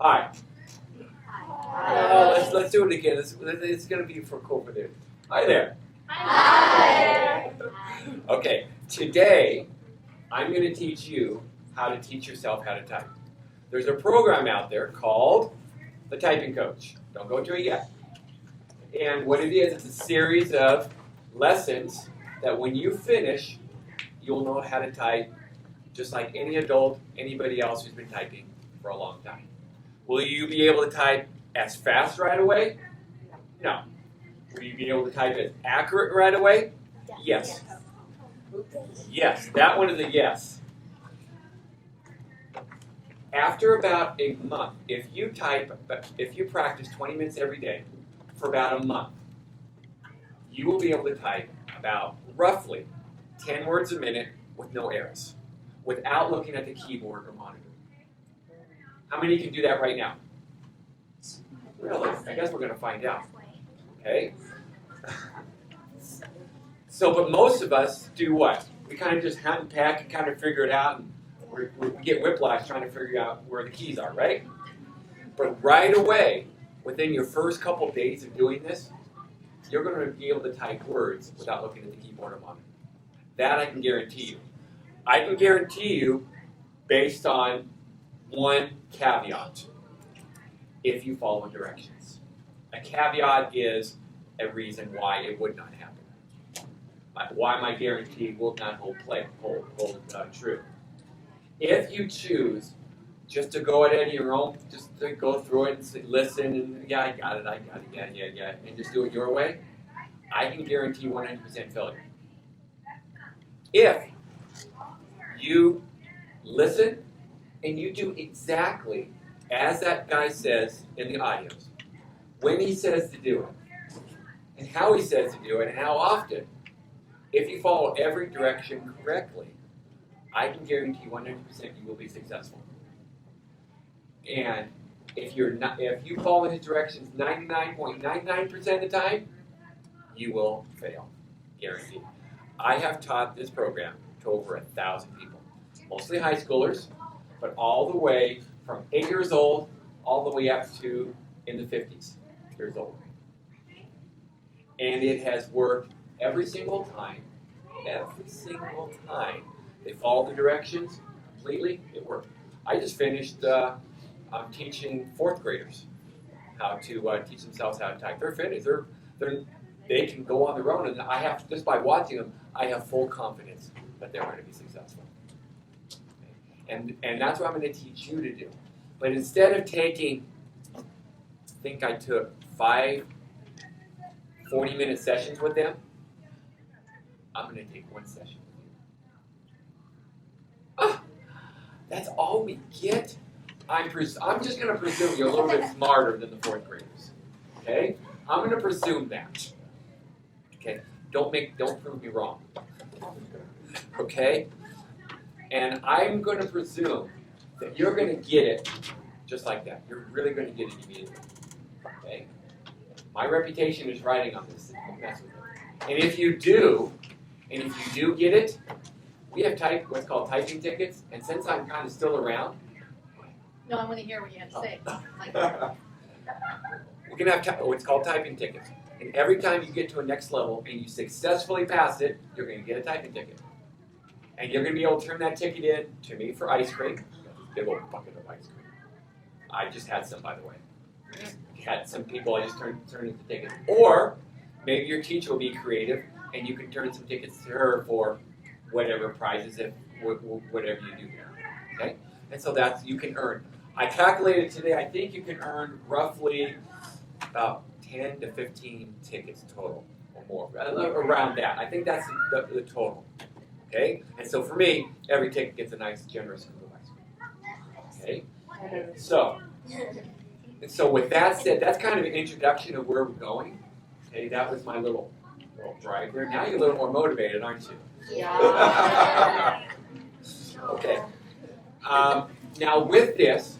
Hi. Let's do it again. It's going to be for COVID. Hi there. Hi. Okay, today I'm going to teach you how to teach yourself how to type. There's a program out there called the Typing Coach. Don't go to it yet. And what it is, it's a series of lessons that when you finish, you'll know how to type just like any adult, anybody else who's been typing for a long time. Will you be able to type as fast right away? No. Will you be able to type as accurate right away? Yes. Yes, that one is a yes. After about a month, if you practice 20 minutes every day for about a month, you will be able to type about roughly 10 words a minute with no errors, without looking at the keyboard or monitor. How many can do that right now? Really? I guess we're going to find out. Okay? So, but most of us do what? We kind of just hunt and peck and kind of figure it out, and we get whiplash trying to figure out where the keys are, right? But right away, within your first couple of days of doing this, you're going to be able to type words without looking at the keyboard or monitor. That I can guarantee you. I can guarantee you based on one caveat. If you follow directions. A caveat is a reason why it would not happen. Why my guarantee will not hold true. If you choose just to go at it on your own, just to go through it and listen and yeah, I got it, yeah, and just do it your way, I can guarantee 100% failure. If you listen and you do exactly as that guy says in the audios, when he says to do it, and how he says to do it, and how often, if you follow every direction correctly, I can guarantee 100% you will be successful. And if you follow his directions 99.99% of the time, you will fail, guaranteed. I have taught this program to over 1,000 people, mostly high schoolers, but all the way from 8 years old all the way up to in the 50s years old. And it has worked every single time. Every single time. They followed the directions completely, it worked. I just finished teaching 4th graders how to teach themselves how to type. They're finished. They can go on their own, and I have, just by watching them, I have full confidence that they're going to be successful. And that's what I'm going to teach you to do. But instead of taking, I think I took 5 40-minute sessions with them, I'm going to take 1 session with you. Ah, that's all we get? I'm just going to presume you're a little bit smarter than the 4th graders. Okay? I'm going to presume that. Okay? Don't prove me wrong. Okay? And I'm going to presume that you're going to get it just like that. You're really going to get it immediately. Okay? My reputation is riding on this. Don't mess with it. And if you do get it, we have what's called typing tickets. And since I'm kind of still around, No, I want to hear what you have to say. we can have what's called typing tickets. And every time you get to a next level and you successfully pass it, you're going to get a typing ticket. And you're going to be able to turn that ticket in to me for ice cream. This big old bucket of ice cream. I just had some, by the way. Had some people I just turned into tickets. Or maybe your teacher will be creative and you can turn some tickets to her for whatever prizes, whatever you do there. Okay? And so you can earn. I calculated today, I think you can earn roughly about 10 to 15 tickets total or more. Around that. I think that's the total. Okay? And so for me, every ticket gets a nice, generous scoop of ice cream. Okay? So with that said, that's kind of an introduction of where we're going. Okay, that was my little drive there. Now you're a little more motivated, aren't you? Yeah. Okay. Now with this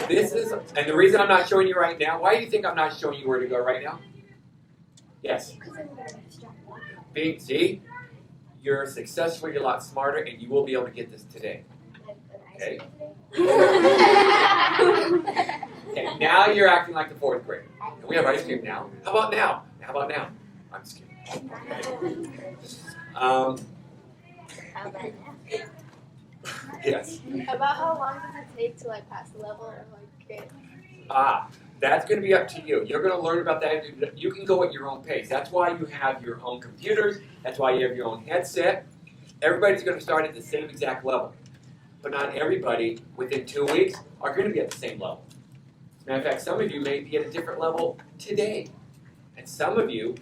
is, and the reason I'm not showing you right now, why do you think I'm not showing you where to go right now? Yes? See? You're successful, you're a lot smarter, and you will be able to get this today. Okay? now you're acting like the fourth grade. And we have ice cream now. How about now? How about now? I'm just kidding. How about that? Yes. About how long does it take to like pass the level or like grade? That's going to be up to you. You're going to learn about that. You can go at your own pace. That's why you have your own computers. That's why you have your own headset. Everybody's going to start at the same exact level. But not everybody, within 2 weeks, are going to be at the same level. As a matter of fact, some of you may be at a different level today. And some of you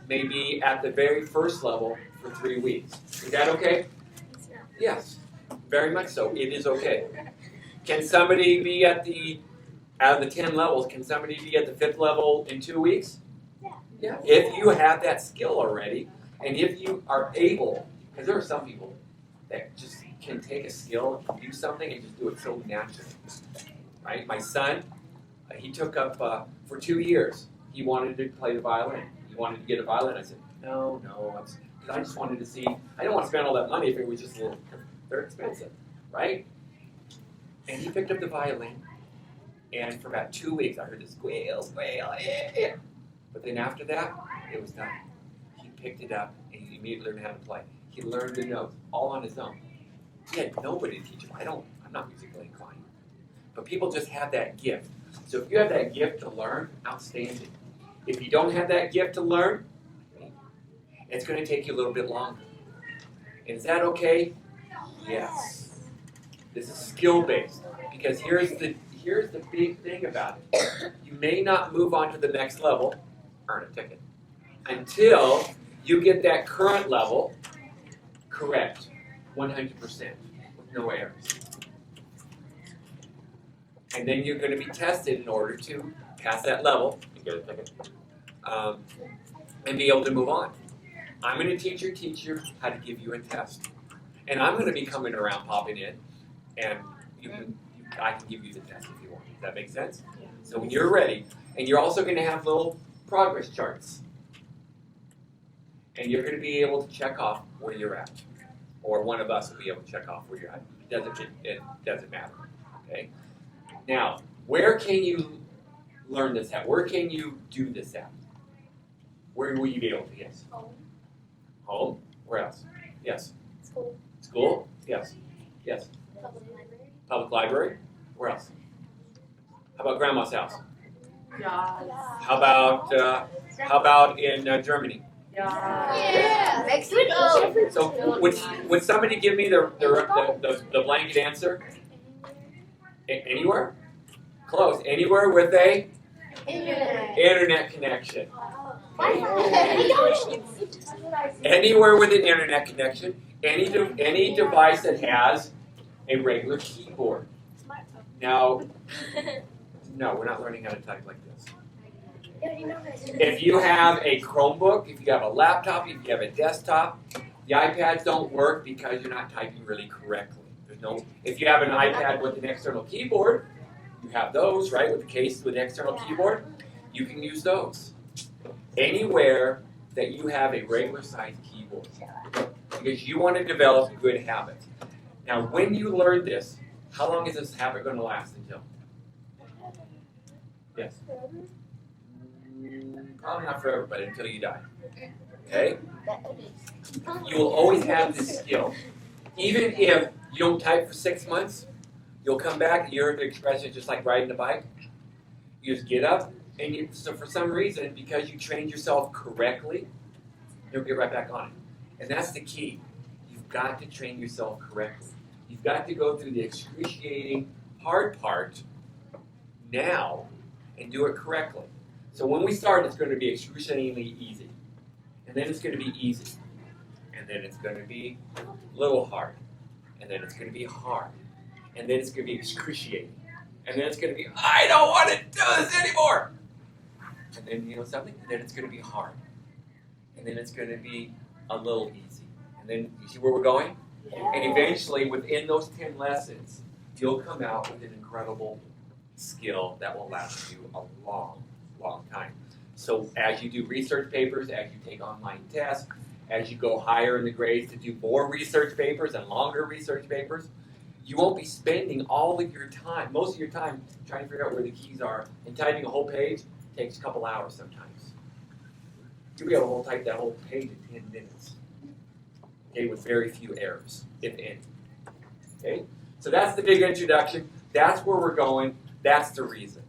may be at the very first level for 3 weeks. Is that okay? Yes, very much so. It is okay. Can somebody be at out of the 10 levels, can somebody be at the 5th level in 2 weeks? Yeah. If you have that skill already, and if you are able, because there are some people that just can take a skill and do something and just do it so naturally. Right? My son, he took up, for 2 years, he wanted to play the violin. He wanted to get a violin. I said, no, because I just wanted to see, I don't want to spend all that money if it was just a little, they're expensive, right? And he picked up the violin, and for about 2 weeks, I heard this squeal, yeah. But then after that, it was done. He picked it up, and he immediately learned how to play. He learned the notes, all on his own. He had nobody to teach him. I'm not musically inclined. But people just have that gift. So if you have that gift to learn, outstanding. If you don't have that gift to learn, it's going to take you a little bit longer. And is that okay? Yes. This is skill-based. Because here's the big thing about it. You may not move on to the next level, earn a ticket, until you get that current level correct, 100%, with no errors. And then you're going to be tested in order to pass that level and get a ticket, and be able to move on. I'm going to teach you how to give you a test. And I'm going to be coming around, popping in, and I can give you the test if you want. Does that make sense? Yeah. So when you're ready, and you're also going to have little progress charts. And you're going to be able to check off where you're at. Or one of us will be able to check off where you're at. It doesn't matter. Okay? Now, where can you learn this at? Where can you do this at? Where will you be able to? Yes. Home. Home? Where else? Yes. School. School? Yes. Yes. Public library. Public library? Where else? How about grandma's house? Yeah. How about in Germany? Yeah. Mexico. So would somebody give me the blanket answer? Anywhere? Close. Anywhere with a internet connection. Anywhere with an internet connection. Any device that has a regular keyboard. Now, no, we're not learning how to type like this. If you have a Chromebook, if you have a laptop, if you have a desktop, the iPads don't work because you're not typing really correctly. If you have an iPad with an external keyboard, you have those, right, with the case with an external keyboard, you can use those. Anywhere that you have a regular sized keyboard, because you want to develop good habits. Now, when you learn this, how long is this habit going to last until? Yes? Probably not forever, but until you die. Okay? You will always have this skill. Even if you don't type for 6 months, you'll come back and your expression is just like riding a bike. You just get up, and so for some reason, because you trained yourself correctly, you'll get right back on it. And that's the key. You've got to train yourself correctly. You've got to go through the excruciating hard part now and do it correctly. So when we start, it's going to be excruciatingly easy. And then it's going to be easy. And then it's going to be a little hard. And then it's going to be hard. And then it's going to be excruciating. And then it's going to be, I don't want to do this anymore. And then, you know something? And then it's going to be hard. And then it's going to be a little easy. And then, you see where we're going? Yeah. And eventually, within those 10 lessons, you'll come out with an incredible skill that will last you a long, long time. So as you do research papers, as you take online tests, as you go higher in the grades to do more research papers and longer research papers, you won't be spending all of your time, most of your time, trying to figure out where the keys are, and typing a whole page takes a couple hours sometimes. You'll be able to type that whole page in 10 minutes, okay, with very few errors, if any. Okay, so that's the big introduction. That's where we're going. That's the reason.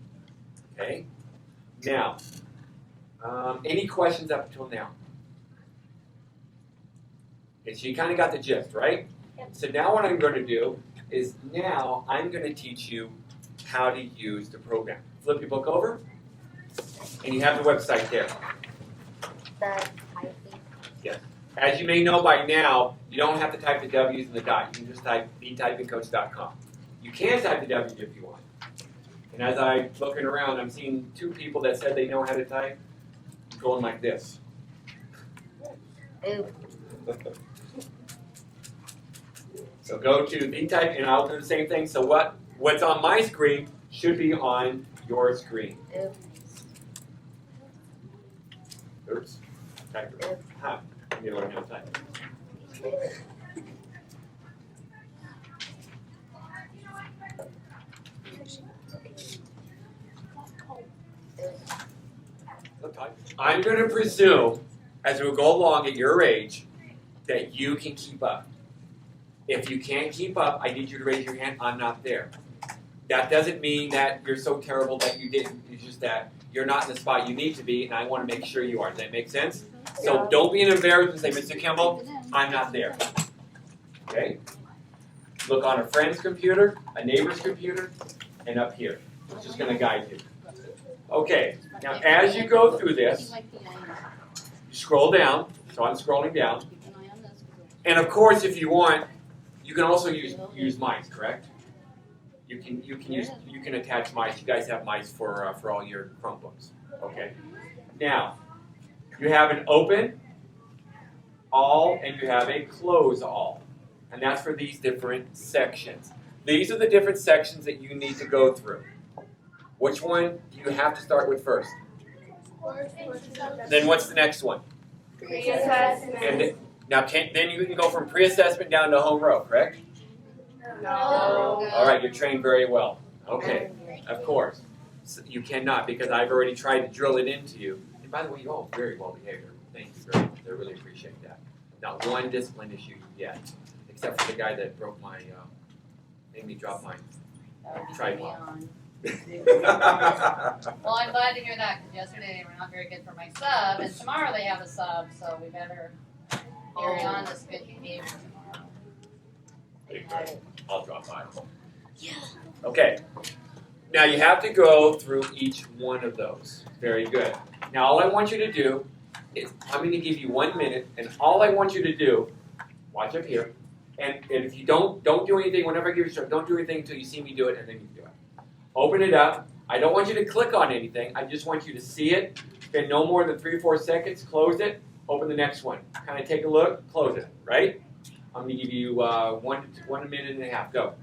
Okay, now, any questions up until now? Okay, so you kind of got the gist, right? Yep. So now what I'm going to do is now I'm going to teach you how to use the program. Flip your book over, and you have the website there. The typing. Yes. As you may know by now, you don't have to type the W's and the dot. You can just type thetypingcoach.com. You can type the W if you want. And as I'm looking around, I'm seeing 2 people that said they know how to type going like this. Ooh. So go to the type, and I'll do the same thing. So what's on my screen should be on your screen. Ooh. Oops. Type it. Ha. You learn how to type. I'm going to presume, as we go along at your age, that you can keep up. If you can't keep up, I need you to raise your hand. I'm not there. That doesn't mean that you're so terrible that you didn't. It's just that you're not in the spot you need to be, and I want to make sure you are. Does that make sense? So don't be an embarrassment and say, Mr. Kimball, I'm not there. Okay? Look on a friend's computer, a neighbor's computer, and up here. It's just going to guide you. Okay, now as you go through this, you scroll down. So I'm scrolling down. And of course, if you want, you can also use mice, correct? You can attach mice. You guys have mice for all your Chromebooks. Okay. Now, you have an open all and you have a close all. And that's for these different sections. These are the different sections that you need to go through. Which one do you have to start with first? Then what's the next one? Pre-assessment. And now then you can go from pre-assessment down to home row, correct? No. All right, you're trained very well. Okay, of course. So you cannot, because I've already tried to drill it into you. And by the way, you're all very well behaved. Thank you very much. I really appreciate that. Not one discipline issue yet, except for the guy that broke my, made me drop my tripod. Well, I'm glad to hear that, because yesterday we're not very good for my sub, and tomorrow they have a sub, so we better carry on this good behavior tomorrow. I'll drop mine. Okay. Now you have to go through each one of those. Very good. Now all I want you to do is, I'm going to give you 1 minute, and all I want you to do, watch up here, and if you don't do anything, whenever I give you a instruction, don't do anything until you see me do it, and then you do it. Open it up. I don't want you to click on anything. I just want you to see it. Spend no more than 3 or 4 seconds. Close it. Open the next one. Kind of take a look. Close it. Right? I'm going to give you 1 minute and a half. Go.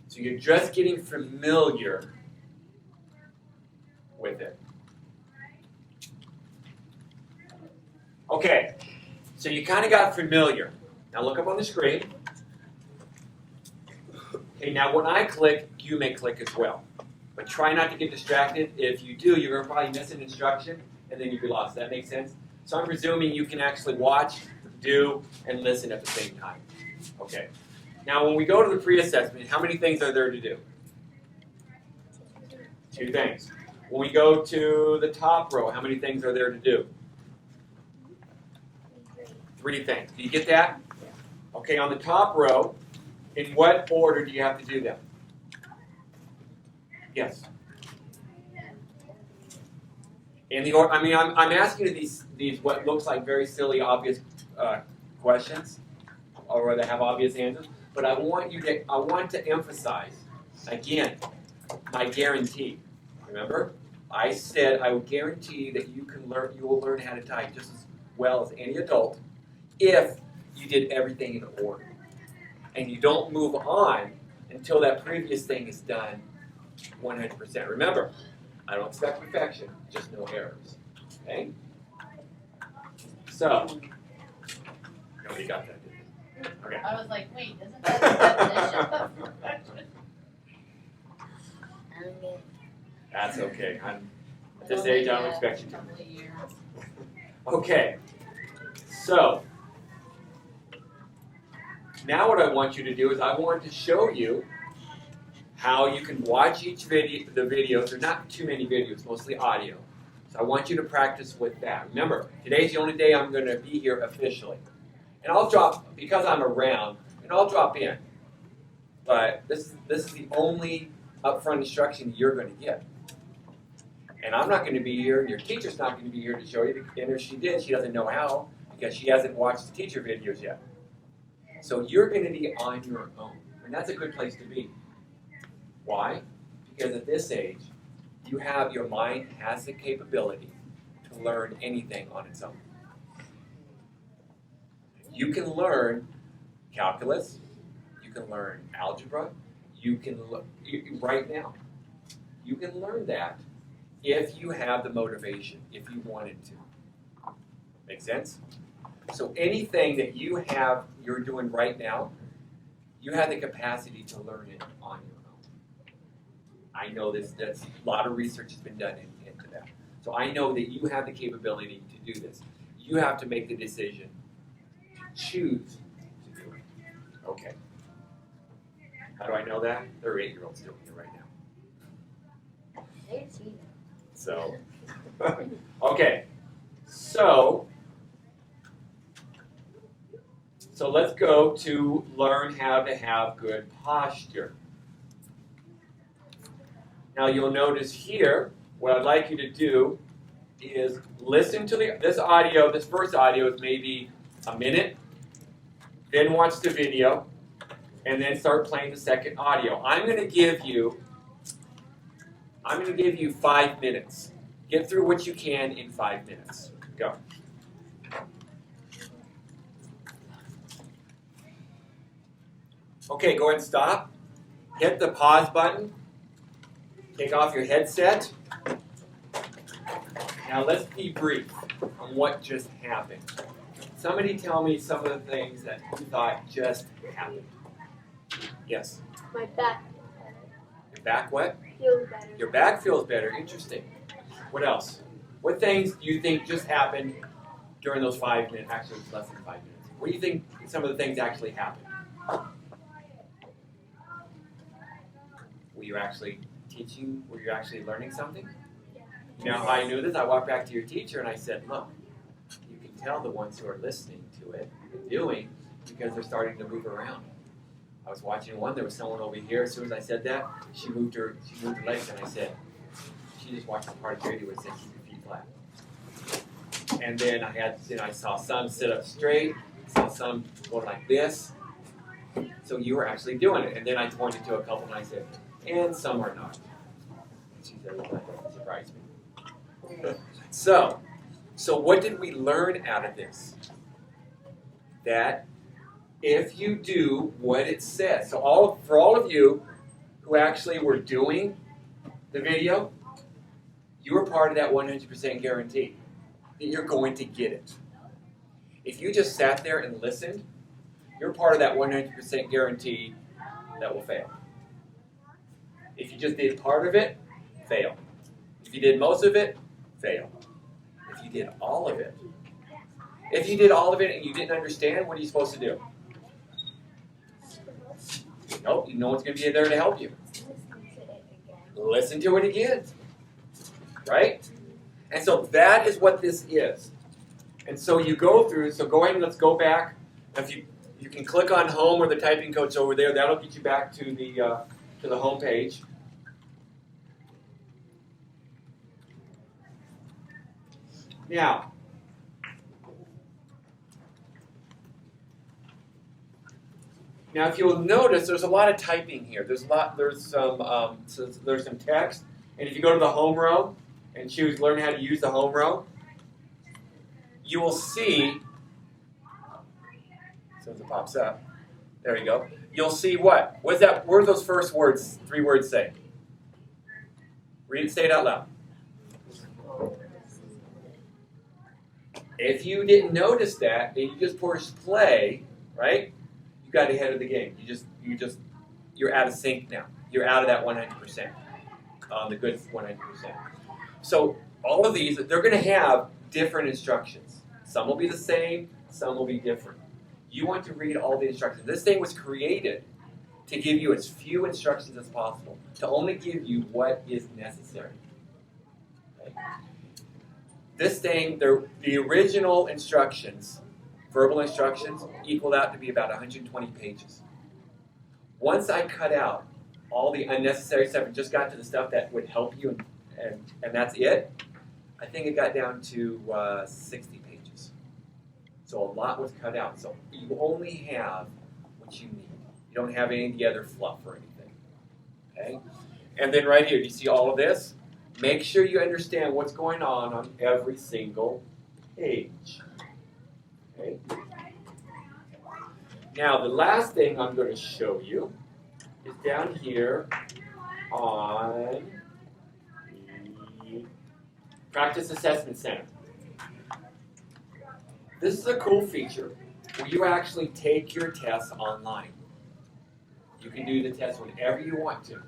So you're just getting familiar with it. Okay. So you kind of got familiar. Now look up on the screen. Okay, now when I click, you may click as well. But try not to get distracted. If you do, you're going to probably miss an instruction, and then you'll be lost. Does that make sense? So I'm presuming you can actually watch, do, and listen at the same time. Okay. Now when we go to the pre-assessment, how many things are there to do? 2 things. When we go to the top row, how many things are there to do? 3 things. Do you get that? Okay, on the top row, in what order do you have to do them? Yes. In the order, I mean, I'm asking you these what looks like very silly, obvious questions, or they have obvious answers. But I want to emphasize again my guarantee. Remember, I said I would guarantee that you will learn how to type just as well as any adult if you did everything in order. And you don't move on until that previous thing is done 100%. Remember, I don't expect perfection, just no errors. Okay? So, nobody got that, did Okay. I was like, wait, isn't that the definition of perfection? That's okay. At this age, I don't expect you to. Couple of years. Okay. So, now what I want you to do is I want to show you how you can watch each video, the videos. There's not too many videos, mostly audio. So I want you to practice with that. Remember, today's the only day I'm going to be here officially. And I'll drop, because I'm around, and I'll drop in. But this is the only upfront instruction you're going to get. And I'm not going to be here, and your teacher's not going to be here to show you. And if she did, she doesn't know how, because she hasn't watched the teacher videos yet. So you're going to be on your own. And that's a good place to be. Why? Because at this age, your mind has the capability to learn anything on its own. You can learn calculus, you can learn algebra, right now. You can learn that if you have the motivation, if you wanted to. Make sense? So anything that you're doing right now, you have the capacity to learn it on your own. I know that's a lot of research has been done into that. So I know that you have the capability to do this. You have to make the decision to choose to do it. Okay. How do I know that? There are 8-year-olds doing it right now. So, okay. So let's go to learn how to have good posture. Now you'll notice here, what I'd like you to do is listen to this audio. This first audio is maybe a minute, then watch the video, and then start playing the second audio. I'm going to give you 5 minutes. Get through what you can in 5 minutes. Go. Okay, go ahead and stop. Hit the pause button. Take off your headset. Now let's debrief on what just happened. Somebody tell me some of the things that you thought just happened. Yes? My back Your back what? feels better. Your back feels better. Interesting. What else? What things do you think just happened during those 5 minutes? Actually, it's less than 5 minutes. What do you think some of the things actually happened? Were you actually teaching? Were you actually learning something? You know how I knew this? I walked back to your teacher and I said, look, you can tell the ones who are listening to it and doing because they're starting to move around. I was watching one, there was someone over here. As soon as I said that, she moved her legs and I said, she just watched the part of the video where it said keep your feet flat. And then I saw some sit up straight, saw some going like this. So you were actually doing it. And then I pointed to a couple and I said, and some are not. She said, well, that surprised me. So what did we learn out of this? That if you do what it says, so for all of you who actually were doing the video, you were part of that 100% guarantee that you're going to get it. If you just sat there and listened, you're part of that 100% guarantee that will fail. If you just did part of it, fail. If you did most of it, fail. If you did all of it, and you didn't understand, what are you supposed to do? Nope, no one's going to be there to help you. Listen to it again. Right? And so that is what this is. And so you go through, so go ahead and let's go back. If you can click on home or the typing coach over there, that'll get you back to the home page. Now, if you'll notice, there's a lot of typing here. There's some text, and if you go to the home row and choose Learn how to use the home row, you will see. As soon as it pops up, there you go. You'll see what? What's that? What are those first words? 3 words say. Read it. Say it out loud. If you didn't notice that, then you just push play, right? got ahead of the game. You're out of sync now. You're out of that 100%, the good 100%. So all of these, they're going to have different instructions. Some will be the same, some will be different. You want to read all the instructions. This thing was created to give you as few instructions as possible, to only give you what is necessary. Okay? This thing, the original instructions, verbal instructions, equaled out to be about 120 pages. Once I cut out all the unnecessary stuff and just got to the stuff that would help you, and that's it, I think it got down to 60 pages. So a lot was cut out. So you only have what you need. You don't have any of the other fluff or anything. Okay? And then right here, do you see all of this? Make sure you understand what's going on every single page. Okay? Now, the last thing I'm going to show you is down here on the Practice Assessment Center. This is a cool feature where you actually take your tests online. You can do the test whenever you want to.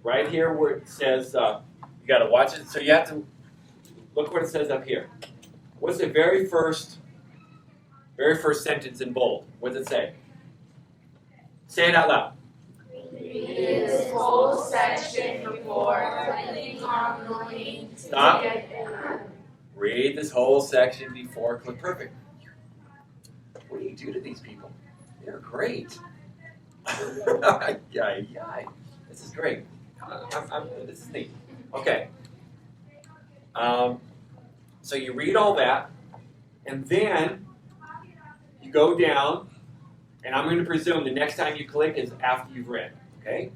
Right here where it says, you got to watch it, so you have to look what it says up here. What's the very first sentence in bold? What does it say? Say it out loud. Read this whole section before clicking on the link to Stop. get it. Read this whole section before click. Perfect. What do you do to these people? They're great. This is great. This is neat. Okay. So you read all that, and then you go down, and I'm going to presume the next time you click is after you've read. Okay?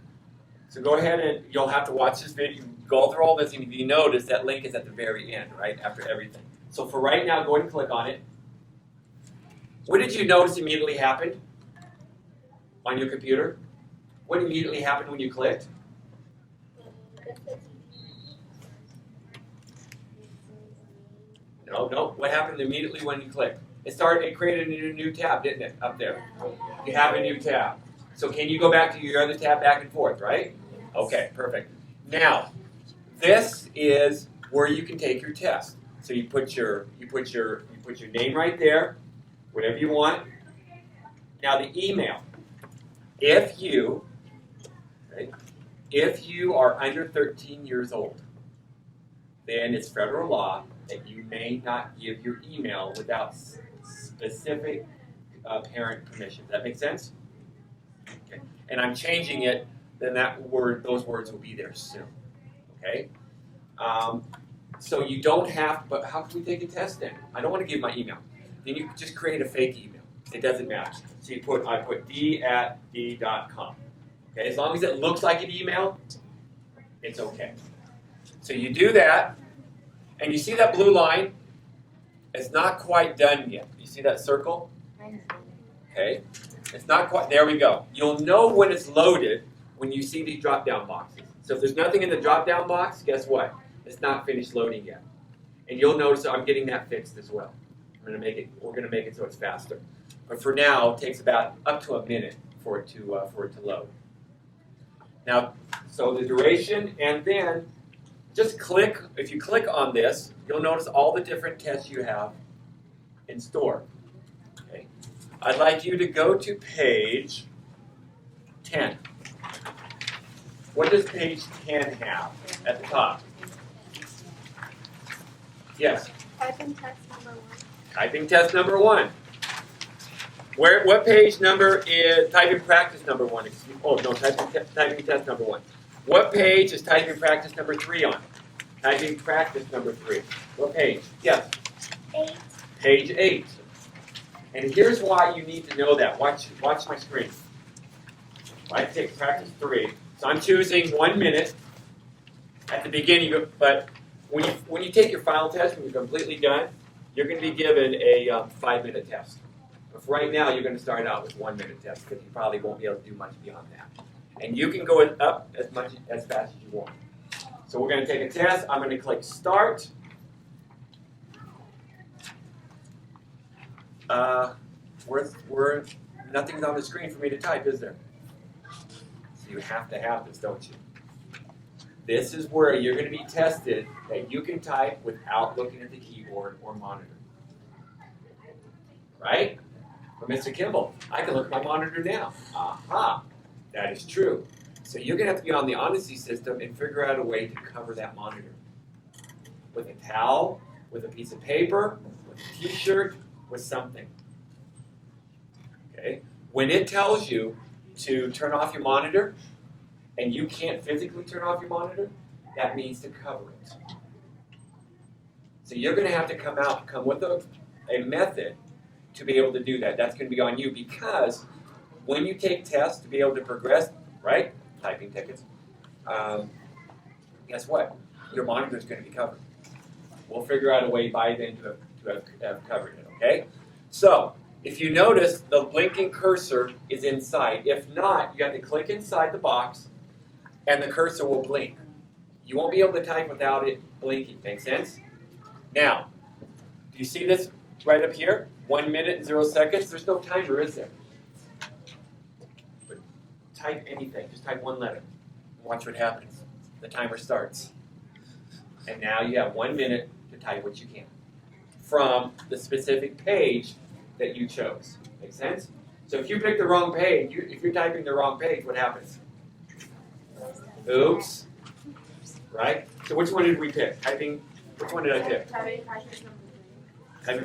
So go ahead and you'll have to watch this video, go through all this, and if you notice, that link is at the very end, right, after everything. So for right now, go ahead and click on it. What did you notice immediately happened on your computer? What immediately happened when you clicked? No. What happened immediately when you clicked? It created a new tab, didn't it, up there? You have a new tab. So can you go back to your other tab back and forth, right? Okay, perfect. Now, this is where you can take your test. So you put your name right there, whatever you want. Now the email. If you are under 13 years old, then it's federal law that you may not give your email without specific parent permission. Does that make sense? Okay. And I'm changing it, then those words will be there soon. Okay? So you don't have, but how can we take a test then? I don't want to give my email. Then you just create a fake email. It doesn't match. So I put d@d.com. Okay, as long as it looks like an email, it's okay. So you do that, and you see that blue line? It's not quite done yet. You see that circle? Okay, it's not quite, there we go. You'll know when it's loaded when you see these drop-down boxes. So if there's nothing in the drop-down box, guess what? It's not finished loading yet. And you'll notice that I'm getting that fixed as well. We're going to make it so it's faster. But for now, it takes about up to a minute for it to load. Now, so the duration, and then just click. If you click on this, you'll notice all the different tests you have in store. Okay. I'd like you to go to page 10. What does page 10 have at the top? Yes. Typing test number 1. Typing test number 1. What page number is typing practice number 1? Oh no, typing test number 1. What page is typing practice number 3 on? Typing practice number 3. What page? Yes. 8. Page 8. And here's why you need to know that. Watch my screen. I take practice 3. So I'm choosing 1 minute at the beginning, but when you take your final test, when you're completely done, you're going to be given a 5-minute test. But for right now, you're going to start out with 1-minute test because you probably won't be able to do much beyond that. And you can go up as fast as you want. So we're going to take a test. I'm going to click Start. nothing's on the screen for me to type, is there? So you have to have this, don't you? This is where you're going to be tested that you can type without looking at the keyboard or monitor. Right? For Mr. Kimball, I can look at my monitor now. Aha, that is true. So you're going to have to be on the Odyssey system and figure out a way to cover that monitor. With a towel, with a piece of paper, with a t-shirt, with something. Okay? When it tells you to turn off your monitor, and you can't physically turn off your monitor, that means to cover it. So you're going to have to come with a method to be able to do that. That's going to be on you, because when you take tests to be able to progress, right? Typing tickets. Guess what? Your monitor is going to be covered. We'll figure out a way by then to have covered it. Okay? So if you notice, the blinking cursor is inside. If not, you have to click inside the box, and the cursor will blink. You won't be able to type without it blinking. Make sense? Now, do you see this right up here? 1 minute and 0 seconds. There's no timer, is there? But type anything. Just type one letter. And watch what happens. The timer starts. And now you have 1 minute to type what you can from the specific page that you chose. Make sense? So if you pick the wrong page, if you're typing the wrong page, what happens? Oops. Right? So which one did we pick? Which one did I pick? Typing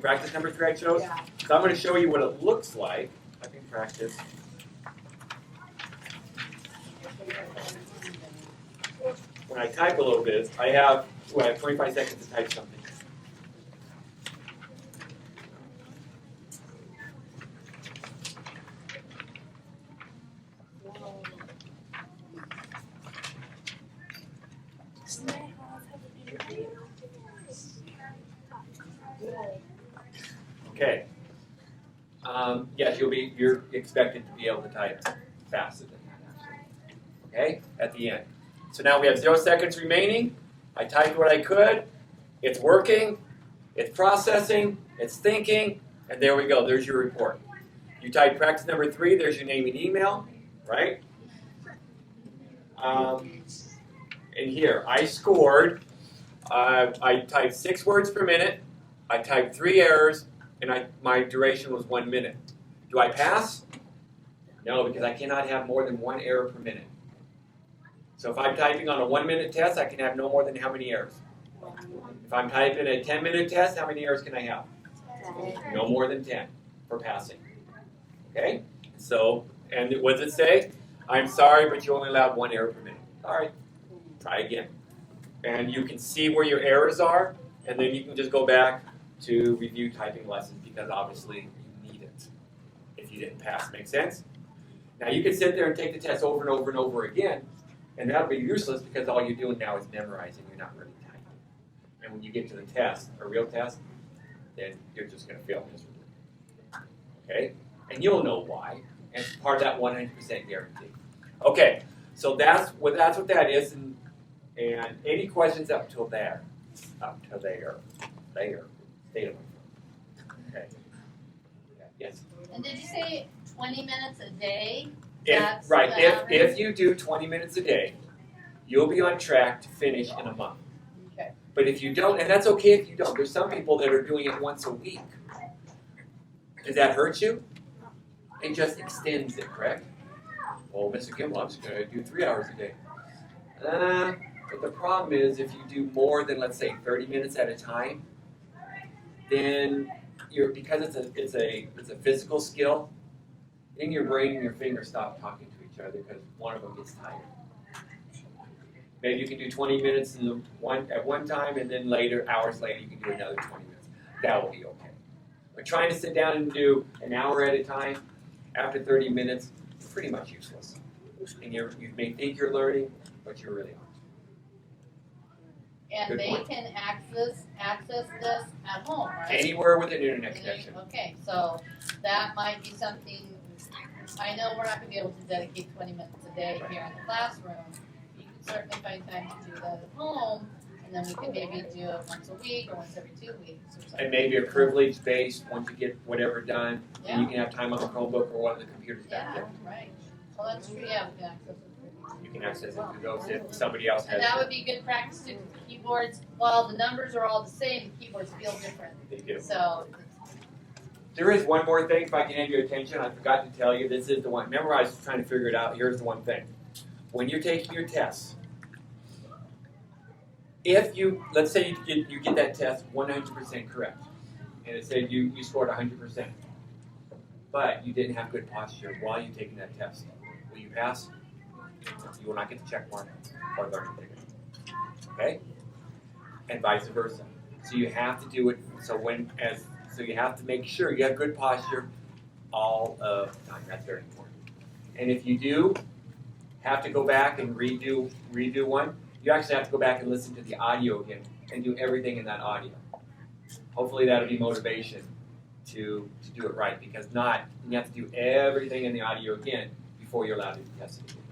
practice number 3 I chose? Yeah. So I'm going to show you what it looks like. Typing practice. When I type a little bit, I have 25 seconds to type something. Okay. Yes, you're expected to be able to type faster than that, actually. Okay, at the end. So now we have 0 seconds remaining. I typed what I could. It's working. It's processing. It's thinking. And there we go. There's your report. You type practice number 3. There's your name and email, right? And here, I scored. I typed 6 words per minute. I typed 3 errors. And my duration was 1 minute. Do I pass? No, because I cannot have more than 1 error per minute. So if I'm typing on a 1-minute test, I can have no more than how many errors? If I'm typing a 10-minute test, how many errors can I have? 10. No more than 10 for passing. Okay? So, and what does it say? I'm sorry, but you only allowed 1 error per minute. All right, try again. And you can see where your errors are, and then you can just go back to review typing lessons, because obviously you need it if you didn't pass. Make sense? Now you can sit there and take the test over and over and over again, and that'll be useless, because all you're doing now is memorizing. You're not really typing. And when you get to the test, a real test, then you're just going to fail miserably. Okay? And you'll know why. And it's part of that 100% guarantee. Okay, so that's what that is. And any questions up till there? There. Stay away. Okay. Yes. And did you say 20 minutes a day? If you do 20 minutes a day, you'll be on track to finish in a month. Okay. But if you don't, and that's okay if you don't. There's some people that are doing it once a week. Does that hurt you? It just extends it, correct? Well, Mr. Kimball, I'm just going to do 3 hours a day. But the problem is, if you do more than, let's say, 30 minutes at a time, then because it's a physical skill, then your brain and your fingers stop talking to each other because one of them gets tired. Maybe you can do 20 minutes at one time, and then hours later, you can do another 20 minutes. That will be okay. But trying to sit down and do an hour at a time after 30 minutes is pretty much useless. And you may think you're learning, but you're really not. And Good they point. can access this at home, right? Anywhere with an internet connection. Okay, so that might be something. I know we're not going to be able to dedicate 20 minutes a day here in the classroom. You can certainly find time to do that at home, And then we can maybe do it once a week or once every 2 weeks or something. And maybe a privilege based once you get whatever done, and you Yeah, can have time on the Chromebook or one of the computers back yeah, there. right. Well, that's true, yeah, we can access it. You can access it through those if somebody else has And that it. would be good practice too, keyboards, while the numbers are all the same, the keyboards feel different. They do. So, There is one more thing, if I can have your attention, I forgot to tell you, this is the one. Remember I was trying to figure it out, here's the one thing. When you're taking your tests, if you, let's say you get that test 100% correct, and it said you scored 100%, but you didn't have good posture while you're taking that test, will you pass? You will not get the check mark or the learning ticket. Okay? And vice versa. So you have to do it, so you have to make sure you have good posture all of the time. That's very important. And if you do have to go back and redo one, you actually have to go back and listen to the audio again and do everything in that audio. Hopefully that'll be motivation to do it right, because not, you have to do everything in the audio again before you're allowed to test it again.